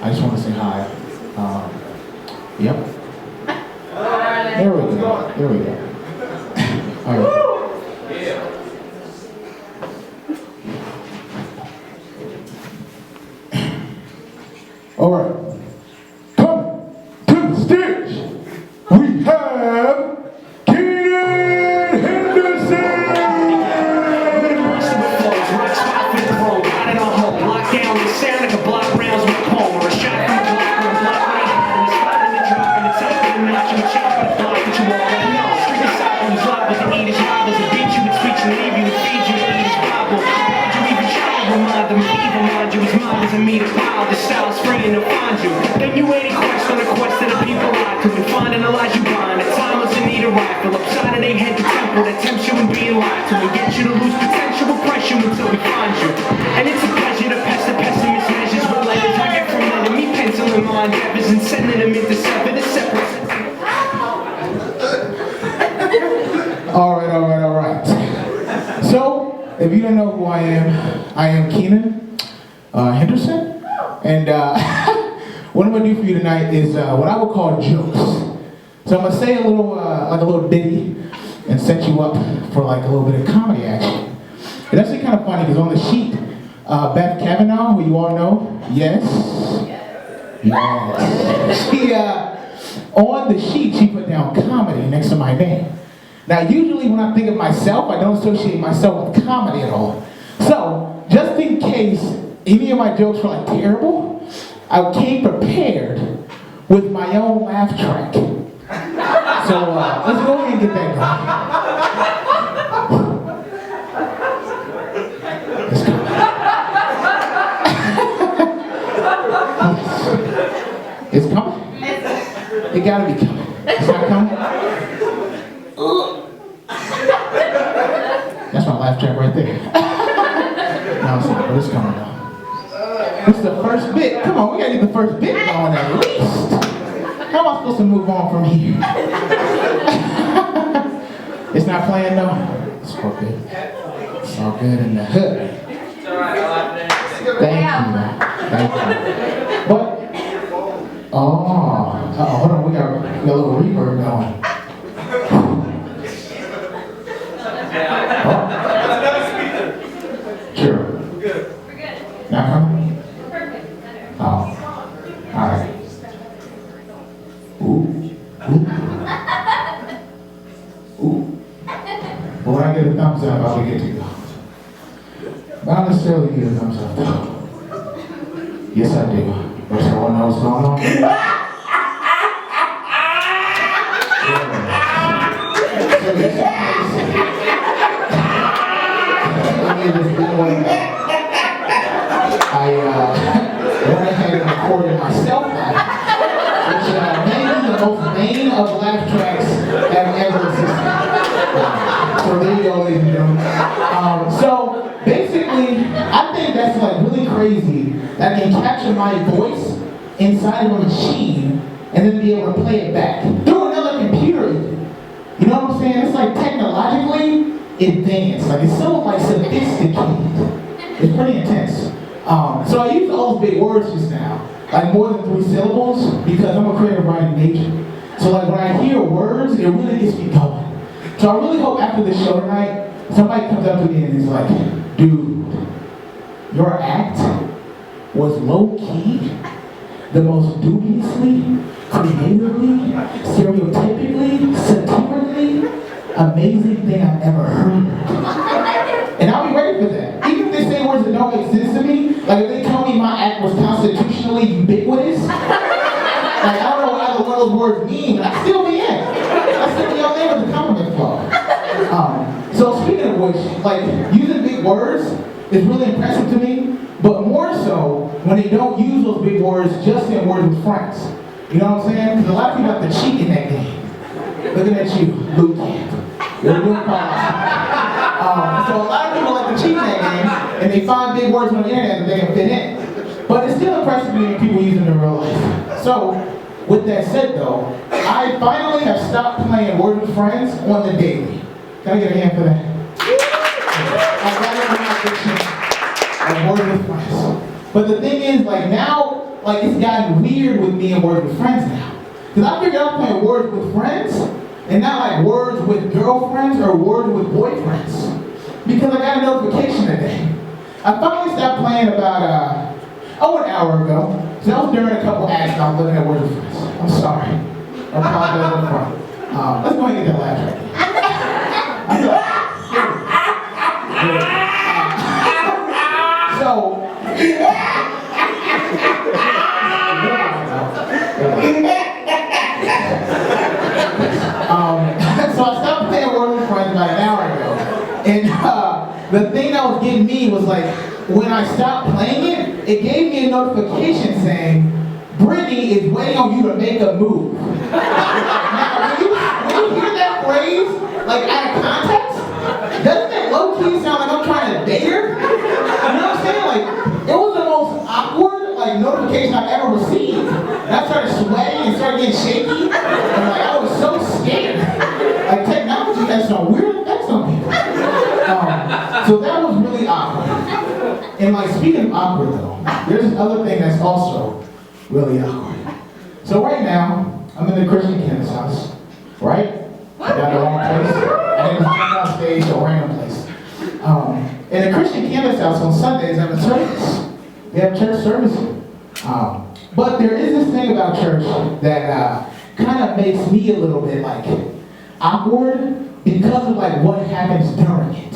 I just want to say hi. Yep. There we go. There we go. All right. All right. Come to the stage. We have Keenan Henderson. Down the sound like a block rounds with a comb or a shot from a block or a block right and the spot in the drop and the top of the notch and the chop of the block that you already know. Street disciples live with the eaters rivals and beat you with speech and leave you to feed you to eat his Bible. Why'd you even try to remind them? Evil mind you, his mind doesn't mean a pile. The style's free and they'll find you. Then you ain't a quest on a quest that the people lie to and find and lies you blind. At timeless and need a rifle upside of their head the temple that tempts you and being lied to and get you to lose potential oppression until we find you. And it's a pleasure to pass the pessimist measures with letters I get from letting me penciling my endeavors and sending them into separate. All right. So, if you don't know who I am Keenan Henderson, and what I'm gonna do for you tonight is what I would call jokes. So I'm gonna say a little ditty and set you up for like a little bit of comedy action. It's actually kind of funny because on the sheet, Beth Kavanaugh, who you all know, yes. She on the sheet she put down comedy next to my name. Now, usually when I think of myself, I don't associate myself with comedy at all. So, just in case any of my jokes were like terrible, I came prepared with my own laugh track. So, let's go ahead and get that going. It's coming. It's coming? It gotta be coming. It's not coming? That's my laugh track right there. No, I'm sorry, but it's coming now. This is the first bit. Come on, we gotta get the first bit going at least. How am I supposed to move on from here? It's not playing though. It's all good. It's all good in the hood. Thank you. But, hold on, we got a little reverb going. Sure. We're good. Not coming? We're perfect. Oh. Alright. Ooh. But when I get a thumbs up, I'll get to go. But I don't necessarily get a thumbs up though. Yes, I do. Does everyone know what's going on? I went ahead and recorded myself which may be the most vain of laugh tracks that have ever existed. So there you go, ladies and gentlemen. So basically, I think that's like really crazy that I can capture my voice inside of a machine and then be able to play it back through another computer. You know what I'm saying? It's like technologically advanced. Like it's so like sophisticated. It's pretty intense. So I used all those big words just now, like more than 3 syllables, because I'm a creative writing major. So like when I hear words, it really gets me going. So I really hope after the show tonight, somebody comes up to me and is like, dude, your act was low-key, the most dubiously, creatively, stereotypically, satirically amazing thing I've ever heard. And I'll be ready for that. Even if they say words that don't exist to me, like if they tell me my act was constitutionally ubiquitous, like I don't know what either one of those words mean, but I'd still be in. I'd still be on there with the compliment flow. So speaking of which, like using big words is really impressive to me, but more so when they don't use those big words just in words with friends. You know what I'm saying? Because a lot of people have to cheat in that game. Looking at you, Luke. You're doing so a lot of people like to cheat in that game, and they find big words on the internet that they can fit in. But it's still impressive to me when people use them in real life. So, with that said though, I finally have stopped playing Words with Friends on the daily. Can I get a hand for that? I got it on my addiction of Words with Friends. But the thing is, like now, like it's gotten weird with me and Words with Friends now. Because I figured out playing Words with Friends, and not like Words with Girlfriends or Words with Boyfriends. Because I got a notification today. I finally stopped playing about, an hour ago. So that was during a couple acts and I was looking at Words with Friends. I'm sorry. I apologize up front. Let's go ahead and get that laugh track. So I stopped playing Words with Friends about an hour ago. And the thing that was getting me was like, when I stopped playing it, it gave me a notification saying, Brittany is waiting on you to make a move. Now, when you hear that phrase, like out of context, doesn't it low-key sound like I'm trying to date her? You know what I'm saying? Like, it was the most awkward notification I've ever received. And I started sweating and started getting shaky. And like, I was so scared. Like, technology has some weird effects on people. So that was really awkward. And like, speaking of awkward though, there's this other thing that's also really awkward. So right now, I'm in the Christian Candace house, right? I got the wrong place. I didn't come out stage or random place. In the Christian Candace house on Sundays, I have a service. They have church service. But there is this thing about church that kind of makes me a little bit like awkward because of like what happens during it.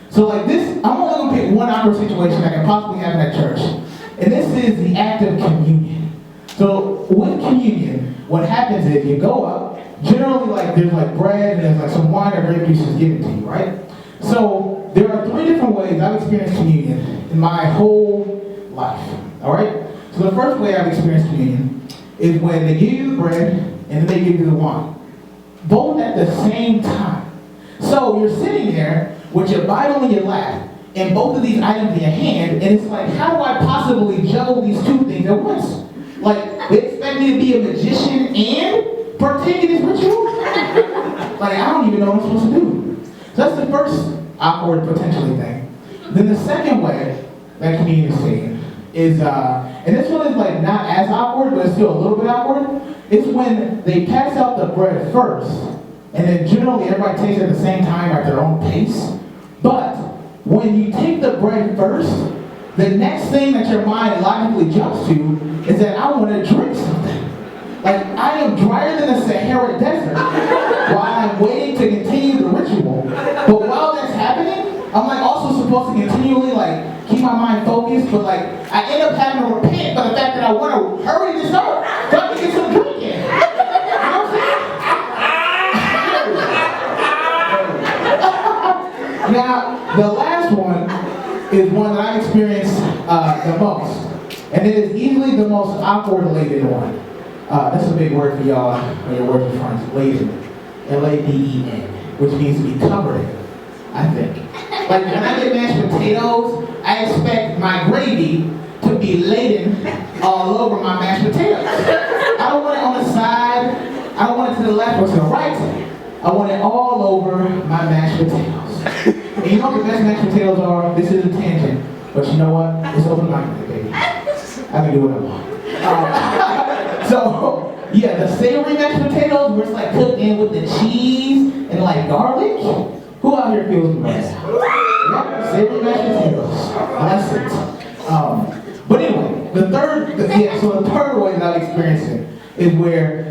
So like this, I'm only gonna pick one awkward situation that can possibly happen at church. And this is the act of communion. So with communion, what happens is you go up, generally like there's like bread and there's like some wine or grape juices given to you, right? So there are 3 different ways I've experienced communion in my whole life, all right? So the first way I've experienced communion is when they give you the bread and then they give you the wine. Both at the same time. So you're sitting there with your Bible in your lap and both of these items in your hand, and it's like, how do I possibly juggle these 2 things at once? Like, they expect me to be a magician and partake in this ritual? Like, I don't even know what I'm supposed to do. So that's the first awkward potentially thing. Then the second way that communion is taken is, and this one is like not as awkward, but it's still a little bit awkward, is when they pass out the bread first, and then generally everybody takes it at the same time at their own pace. But when you take the bread first, the next thing that your mind logically jumps to is that I want to drink something. Like, I am drier than the Sahara Desert while I'm waiting to continue the ritual. But while that's happening, I'm like also supposed to continually like keep my mind focused, but like I end up having to repent for the fact that I want to hurry this up so I can get some drinking. You know what I'm saying? Now, the last one is one that I've experienced the most. And it is easily the most awkward laden one. That's a big word for y'all when you're working friends. Laden. L-A-D-E-N. Which means to be covered, I think. Like when I get mashed potatoes, I expect my gravy to be laden all over my mashed potatoes. I don't want it on the side. I don't want it to the left or to the right. I want it all over my mashed potatoes. And you know what the best mashed potatoes are? This is a tangent. But you know what? It's open-minded, baby. I can do what I want. So, yeah, the savory mashed potatoes where it's like cooked in with the cheese and like garlic. Who out here feels me right now? Yeah, savory mashed potatoes. That's it. But anyway, the third way that I've experienced it is where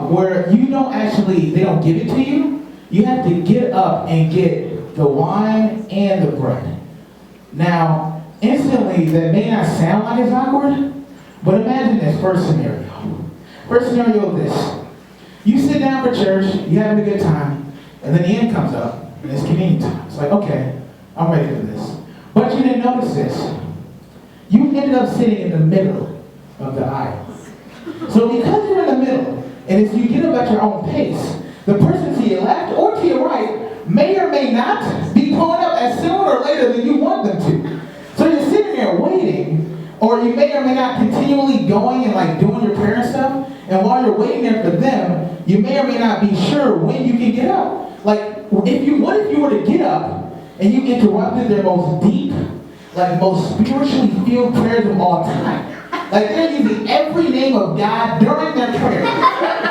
where you don't actually, they don't give it to you. You have to get up and get the wine and the bread. Now, instantly, that may not sound like it's awkward, but imagine this first scenario. First scenario is this. You sit down for church, you having a good time, and then the end comes up, and it's communion time. It's like, okay, I'm ready for this. But you didn't notice this. You ended up sitting in the middle of the aisle. So because you're in the middle, and if you get up at your own pace, the person to your left or to your right may or may not be pulling up as sooner or later than you want them to. So you're sitting there waiting, or you may or may not continually going and like doing your prayer and stuff, and while you're waiting there for them, you may or may not be sure when you can get up. Like, what if you were to get up and you interrupted their most deep, like most spiritually filled prayers of all time? Like they're using every name of God during their prayer.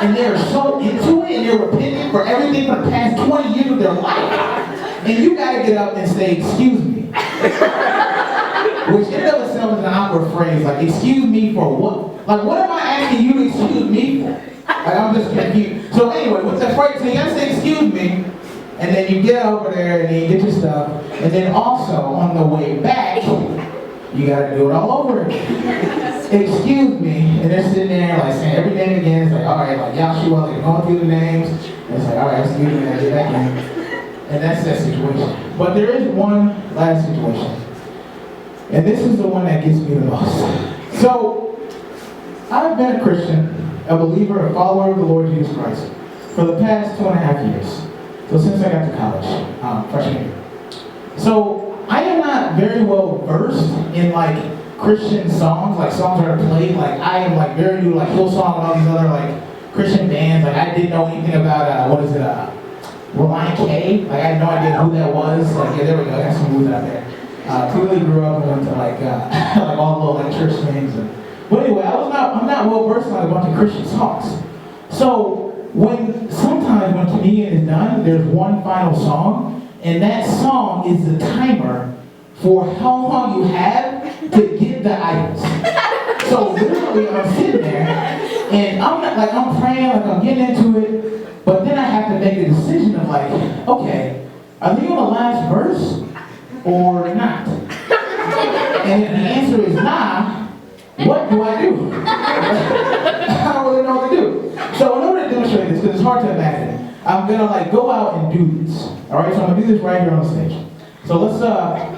And they're so into it and they're repenting for everything for the past 20 years of their life. And you gotta get up and say, excuse me. Which in and of itself is an awkward phrase. Like, excuse me for what? Like, what am I asking you to excuse me for? Like, I'm just confused. So anyway, what's that phrase? So you gotta say, excuse me. And then you get over there and then you get your stuff. And then also, on the way back, you gotta do it all over again. Excuse me. And they're sitting there like saying every name again. It's like, all right, like Yahshua, like going through the names. And it's like, all right, excuse me, I get back in. And that's that situation. But there is one last situation. And this is the one that gets me the most. So, I've been a Christian, a believer, a follower of the Lord Jesus Christ for the past 2.5 years. So since I got to college, freshman year. So I am not very well versed in like Christian songs, like songs that are played. Like I am like very new, like Hillsong and all these other like Christian bands. Like I didn't know anything about Reliant K. Like I had no idea who that was. Like yeah, there we go. I got some moves out there. Clearly grew up and went to like like all the little like church things. But anyway, I'm not well versed in like a bunch of Christian songs. So sometimes when communion is done, there's one final song, and that song is the timer for how long you have to get the items. So literally, I'm sitting there, and I'm praying, like I'm getting into it, but then I have to make a decision of like, okay, are they on the last verse or not? And if the answer is nah, what do I do? I don't really know what to do. So in order to demonstrate this, because it's hard to imagine, I'm gonna like go out and do this. All right, so I'm gonna do this right here on the stage. So let's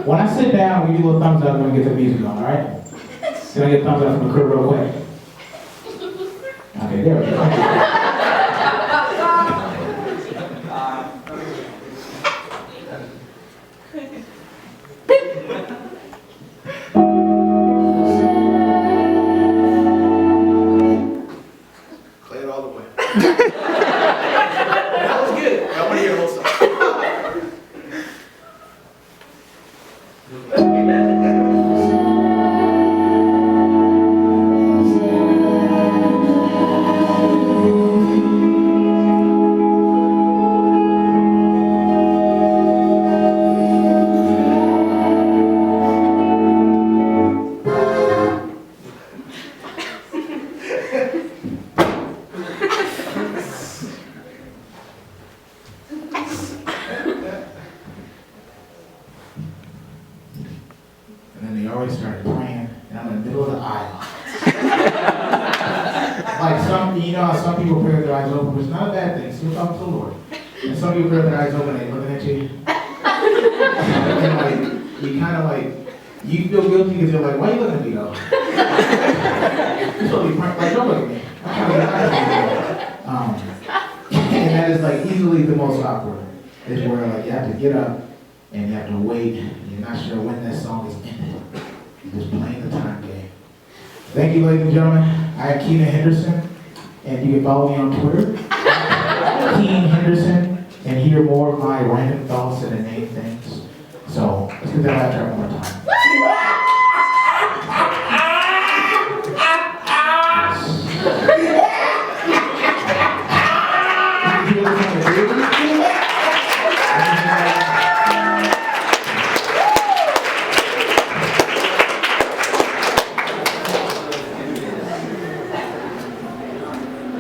when I sit down, we give you a little thumbs up. I'm gonna get the music on. All right? Can I get a thumbs up from the crew real quick? Okay, there we go. And then they always started praying, and I'm in the middle of the aisle. Like some people pray with their eyes open, which is not a bad thing. Still talking to the Lord. And some people pray with their eyes open, and they're looking at you. And like, you kind of like, you feel guilty because you're like, why are you looking at me though? You're supposed to be praying, like, don't look at me. I'm trying to get eyes on you. And that is like easily the most awkward. Is where like you have to get up and you have to wait. And you're not sure when that song is ended. You're just playing the time game. Thank you, ladies and gentlemen. I am Keenan Henderson, and you can follow me on Twitter, Keenan Henderson, and hear more of my random thoughts and inane things. So let's get that laugh track one more time.